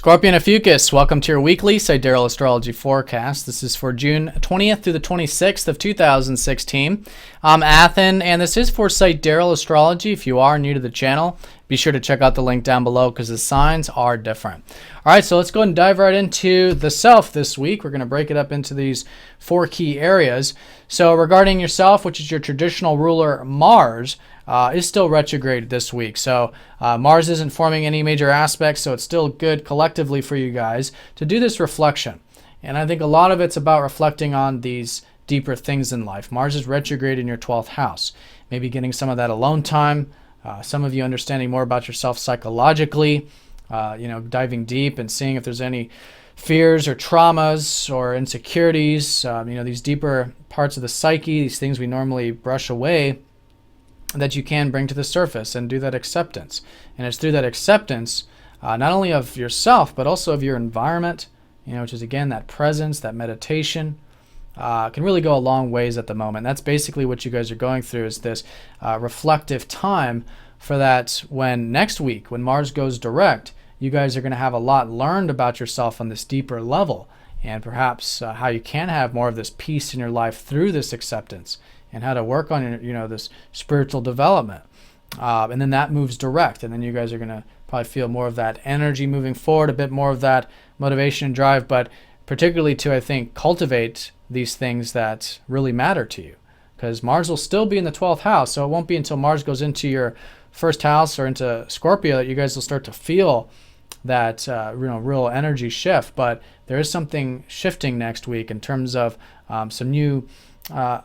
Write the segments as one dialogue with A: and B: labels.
A: Scorpio Ophiuchus, welcome to your weekly Sidereal Astrology forecast. This is for June 20th through the 26th of 2016. I'm Athen, and this is for Sidereal Astrology. If you are new to the channel, be sure to check out the link down below because the signs are different. All right, so let's go ahead and dive right into the self this week. We're going to break it up into these four key areas. So regarding yourself, which is your traditional ruler, Mars, is still retrograde this week. So Mars isn't forming any major aspects, so it's still good collectively for you guys to do this reflection. And I think a lot of it's about reflecting on these deeper things in life. Mars is retrograde in your 12th house. Maybe getting some of that alone time. Some of you understanding more about yourself psychologically, diving deep and seeing if there's any fears or traumas or insecurities, these deeper parts of the psyche, these things we normally brush away, that you can bring to the surface and do that acceptance. And it's through that acceptance, not only of yourself, but also of your environment, which is, again, that presence, that meditation, can really go a long ways at the moment. That's basically what you guys are going through, is this reflective time for that when next week, when Mars goes direct, you guys are going to have a lot learned about yourself on this deeper level, and perhaps how you can have more of this peace in your life through this acceptance, and how to work on this spiritual development. And then that moves direct, and then you guys are going to probably feel more of that energy moving forward, a bit more of that motivation and drive, but particularly to, I think, cultivate these things that really matter to you. Because Mars will still be in the 12th house, so it won't be until Mars goes into your first house or into Scorpio that you guys will start to feel that real energy shift. But there is something shifting next week in terms of some new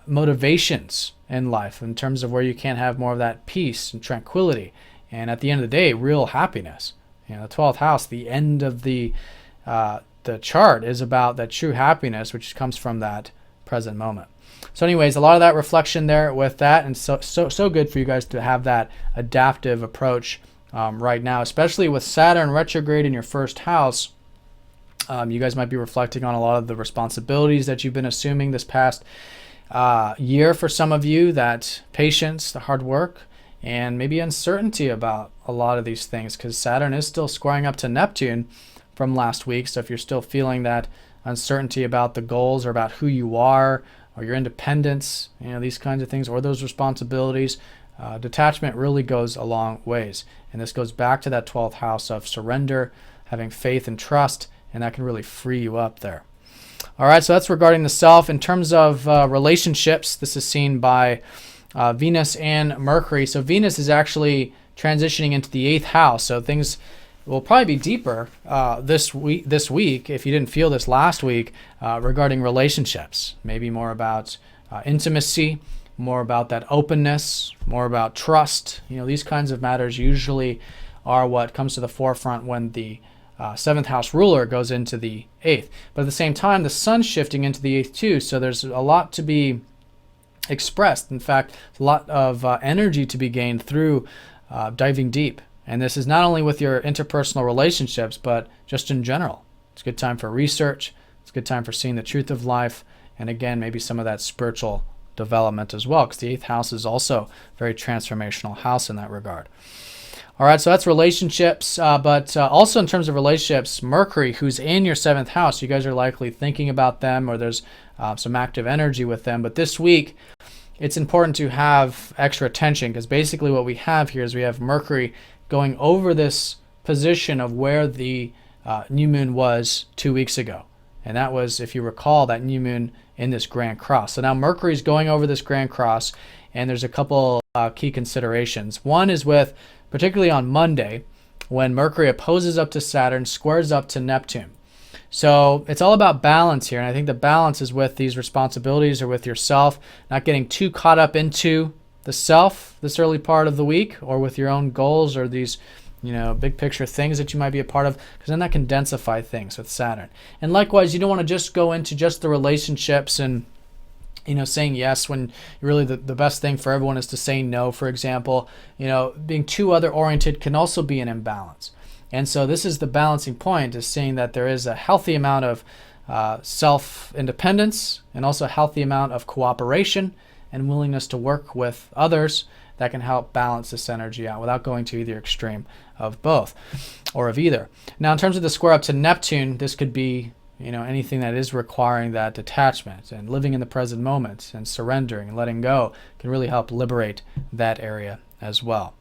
A: motivations in life, in terms of where you can have more of that peace and tranquility, and at the end of the day, real happiness. The 12th house, the end of the chart, is about that true happiness, which comes from that present moment. So anyways, a lot of that reflection there with that, and so good for you guys to have that adaptive approach right now, especially with Saturn retrograde in your first house. You guys might be reflecting on a lot of the responsibilities that you've been assuming this past year for some of you, that patience, the hard work, and maybe uncertainty about a lot of these things, because Saturn is still squaring up to Neptune from last week. So if you're still feeling that uncertainty about the goals or about who you are or your independence, these kinds of things, or those responsibilities, detachment really goes a long ways. And this goes back to that 12th house of surrender, having faith and trust, and that can really free you up there. All right, so that's regarding the self. In terms of relationships, this is seen by Venus and Mercury. So Venus is actually transitioning into the 8th house, so things will probably be deeper this week, if you didn't feel this last week, regarding relationships. Maybe more about intimacy, more about that openness, more about trust. These kinds of matters usually are what comes to the forefront when the 7th house ruler goes into the 8th. But at the same time, the sun's shifting into the 8th too, so there's a lot to be expressed. In fact, a lot of energy to be gained through diving deep. And this is not only with your interpersonal relationships, but just in general. It's a good time for research. It's a good time for seeing the truth of life. And again, maybe some of that spiritual development as well, because the 8th house is also a very transformational house in that regard. All right, so that's relationships. But also in terms of relationships, Mercury, who's in your 7th house, you guys are likely thinking about them, or there's some active energy with them. But this week, it's important to have extra attention, because basically what we have here is we have Mercury going over this position of where the new moon was 2 weeks ago. And that was, if you recall, that new moon in this Grand Cross. So now Mercury's going over this Grand Cross, and there's a couple key considerations. One is particularly on Monday, when Mercury opposes up to Saturn, squares up to Neptune. So it's all about balance here, and I think the balance is with these responsibilities or with yourself, not getting too caught up into the self this early part of the week, or with your own goals or these big picture things that you might be a part of, because then that can densify things with Saturn. And likewise, you don't want to just go into just the relationships and saying yes when really the best thing for everyone is to say no, for example. Being too other oriented can also be an imbalance. And so this is the balancing point, is seeing that there is a healthy amount of self-independence, and also a healthy amount of cooperation and willingness to work with others that can help balance this energy out without going to either extreme of both or of either. Now, in terms of the square up to Neptune, this could be anything that is requiring that detachment and living in the present moment and surrendering and letting go can really help liberate that area as well.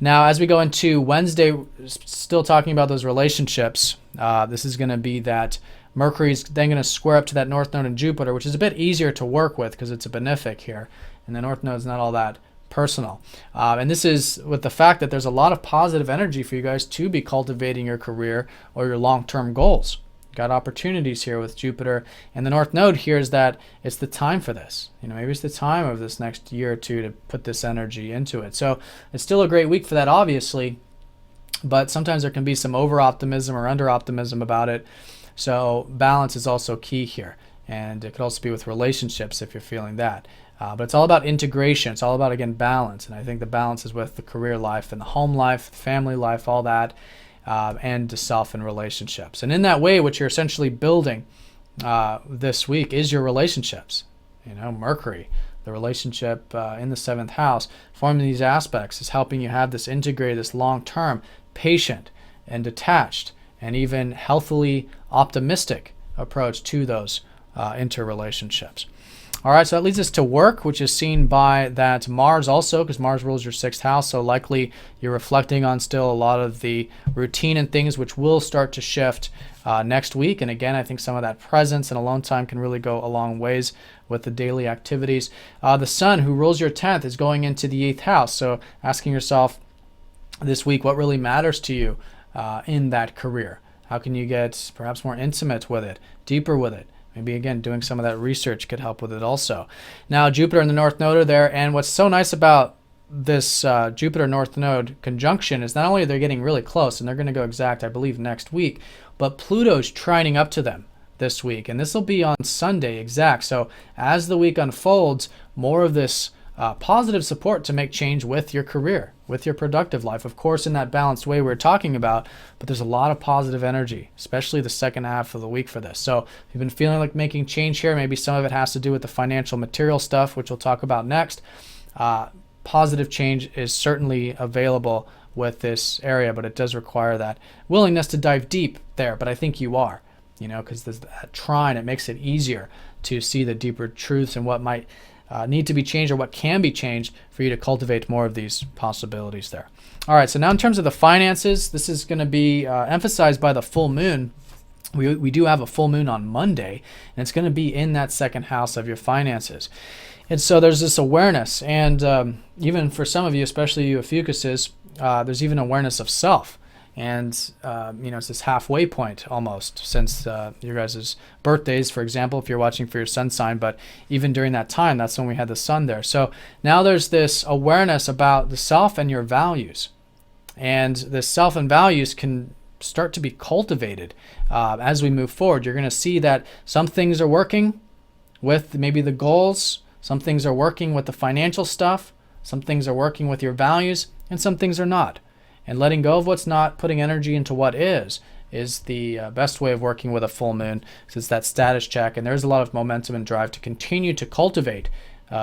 A: Now, as we go into Wednesday, still talking about those relationships, this is going to be that Mercury is then going to square up to that North Node in Jupiter, which is a bit easier to work with because it's a benefic here, and the North Node is not all that personal. And this is with the fact that there's a lot of positive energy for you guys to be cultivating your career or your long-term goals. Got opportunities here with Jupiter, and the North Node here is that it's the time for this. Maybe it's the time of this next year or two to put this energy into it. So it's still a great week for that, obviously, but sometimes there can be some over-optimism or under-optimism about it. So balance is also key here, and it could also be with relationships if you're feeling that. But it's all about integration. It's all about, again, balance, and I think the balance is with the career life and the home life, the family life, all that. And to self and relationships. And in that way, what you're essentially building this week is your relationships. Mercury, the relationship in the 7th house, forming these aspects is helping you have this integrated, this long-term, patient and detached and even healthily optimistic approach to those interrelationships. All right, so that leads us to work, which is seen by that Mars also, because Mars rules your 6th house, so likely you're reflecting on still a lot of the routine and things which will start to shift next week. And again, I think some of that presence and alone time can really go a long ways with the daily activities. The Sun, who rules your 10th, is going into the 8th house, so asking yourself this week what really matters to you in that career. How can you get perhaps more intimate with it, deeper with it? Maybe, again, doing some of that research could help with it also. Now, Jupiter and the North Node are there, and what's so nice about this Jupiter-North Node conjunction is not only they're getting really close, and they're going to go exact, I believe, next week, but Pluto's trining up to them this week, and this will be on Sunday exact. So as the week unfolds, more of this positive support to make change with your career, with your productive life, of course, in that balanced way we're talking about, but there's a lot of positive energy, especially the second half of the week for this. So if you've been feeling like making change here, maybe some of it has to do with the financial material stuff, which we'll talk about next. Positive change is certainly available with this area, but it does require that willingness to dive deep there, but I think you are, because there's that trine, it makes it easier to see the deeper truths and what might need to be changed or what can be changed for you to cultivate more of these possibilities there. All right, so now in terms of the finances, this is going to be emphasized by the full moon. We do have a full moon on Monday, and it's going to be in that 2nd house of your finances. And so there's this awareness, and even for some of you, especially you Ophiuchuses, there's even awareness of self. And, it's this halfway point almost since your guys' birthdays, for example, if you're watching for your sun sign. But even during that time, that's when we had the sun there. So now there's this awareness about the self and your values. And the self and values can start to be cultivated as we move forward. You're going to see that some things are working with maybe the goals. Some things are working with the financial stuff. Some things are working with your values. And some things are not. And letting go of what's not, putting energy into what is the best way of working with a full moon, because it's that status check, and there's a lot of momentum and drive to continue to cultivate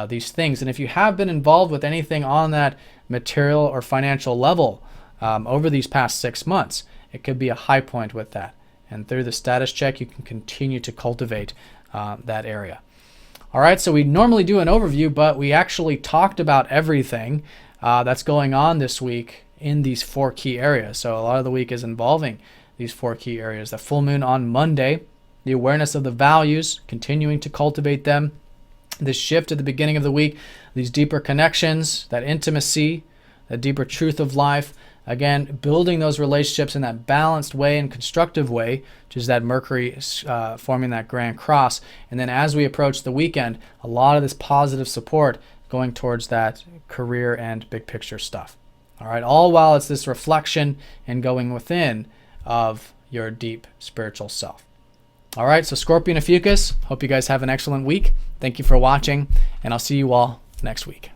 A: these things. And if you have been involved with anything on that material or financial level over these past 6 months, it could be a high point with that. And through the status check, you can continue to cultivate that area. All right, so we normally do an overview, but we actually talked about everything that's going on this week in these 4 key areas. So a lot of the week is involving these 4 key areas. The full moon on Monday, the awareness of the values, continuing to cultivate them, this shift at the beginning of the week, these deeper connections, that intimacy, the deeper truth of life, again, building those relationships in that balanced way and constructive way, which is that Mercury forming that grand cross. And then as we approach the weekend, a lot of this positive support going towards that career and big picture stuff. All right, all while it's this reflection and going within of your deep spiritual self. All right, so Scorpio Ophiuchus, hope you guys have an excellent week. Thank you for watching, and I'll see you all next week.